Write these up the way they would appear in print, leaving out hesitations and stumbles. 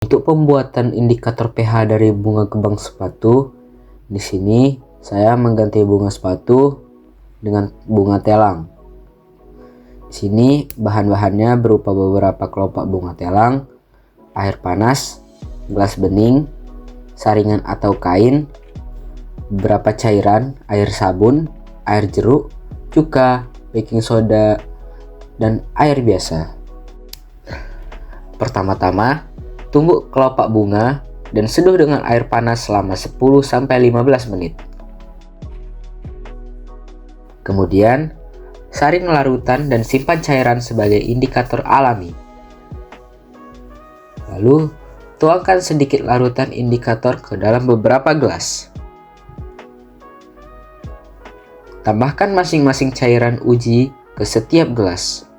Untuk pembuatan indikator pH dari bunga kembang sepatu, di sini saya mengganti bunga sepatu dengan bunga telang. Di sini bahan-bahannya berupa beberapa kelopak bunga telang, air panas, gelas bening, saringan atau kain, beberapa cairan, air sabun, air jeruk, cuka, baking soda, dan air biasa. Pertama-tama, tumbuk kelopak bunga dan seduh dengan air panas selama 10-15 menit. Kemudian, saring larutan dan simpan cairan sebagai indikator alami. Lalu, tuangkan sedikit larutan indikator ke dalam beberapa gelas. Tambahkan masing-masing cairan uji ke setiap gelas.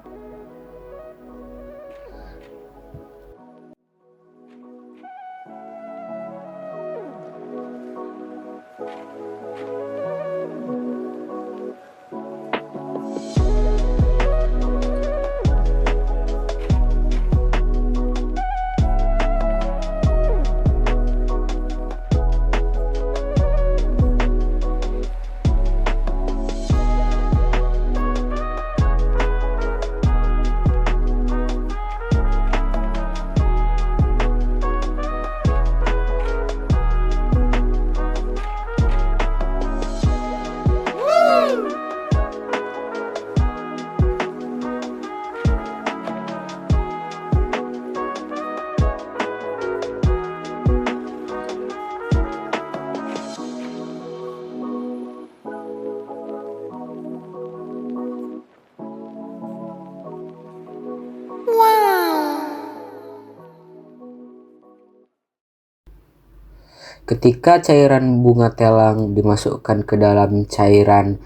Ketika cairan bunga telang dimasukkan ke dalam cairan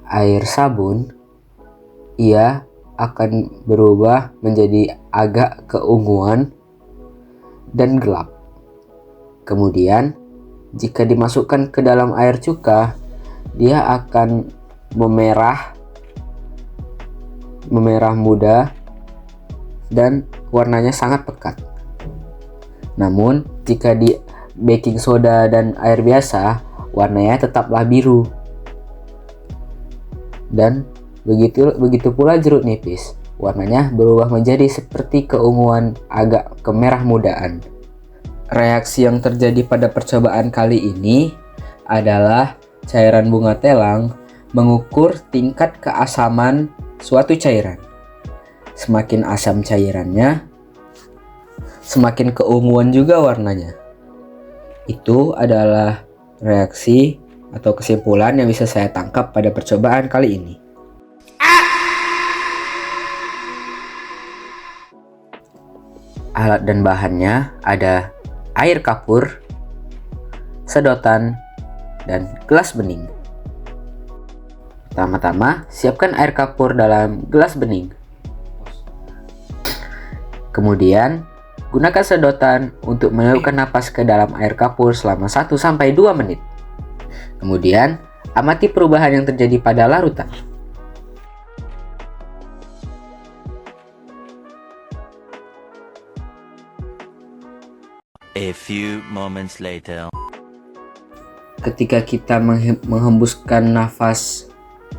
air sabun, ia akan berubah menjadi agak keunguan dan gelap. Kemudian, jika dimasukkan ke dalam air cuka, dia akan memerah muda dan warnanya sangat pekat. Namun, jika di baking soda dan air biasa, warnanya tetaplah biru. Dan begitu pula jeruk nipis, warnanya berubah menjadi seperti keunguan agak kemerah mudaan. Reaksi yang terjadi pada percobaan kali ini adalah cairan bunga telang mengukur tingkat keasaman suatu cairan. Semakin asam cairannya, semakin keunguan juga warnanya. Itu adalah reaksi atau kesimpulan yang bisa saya tangkap pada percobaan kali ini. Alat dan bahannya ada air kapur, sedotan, dan gelas bening. Pertama-tama, siapkan air kapur dalam gelas bening. Kemudian, gunakan sedotan untuk meniupkan napas ke dalam air kapur selama 1-2 menit. Kemudian, amati perubahan yang terjadi pada larutan. A few moments later. Ketika kita menghembuskan nafas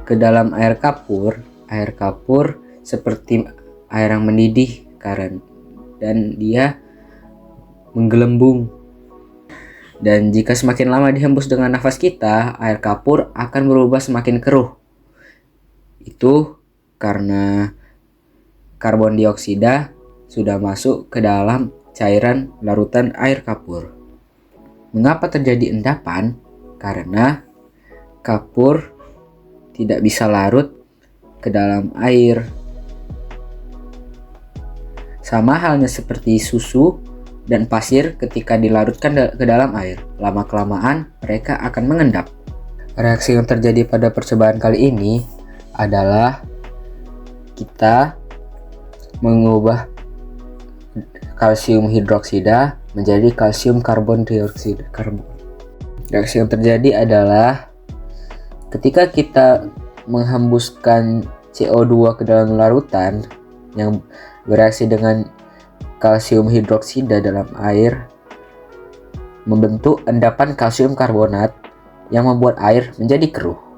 ke dalam air kapur seperti air yang mendidih dan dia menggelembung. Dan jika semakin lama dihembus dengan nafas kita, air kapur akan berubah semakin keruh. Itu karena karbon dioksida sudah masuk ke dalam cairan larutan air kapur. Mengapa terjadi endapan? Karena kapur tidak bisa larut ke dalam air. Sama halnya seperti susu dan pasir ketika dilarutkan ke dalam air. Lama-kelamaan mereka akan mengendap. Reaksi yang terjadi pada percobaan kali ini adalah kita mengubah kalsium hidroksida menjadi kalsium karbon dioksida. Reaksi yang terjadi adalah ketika kita menghembuskan CO2 ke dalam larutan yang bereaksi dengan kalsium hidroksida dalam air membentuk endapan kalsium karbonat yang membuat air menjadi keruh.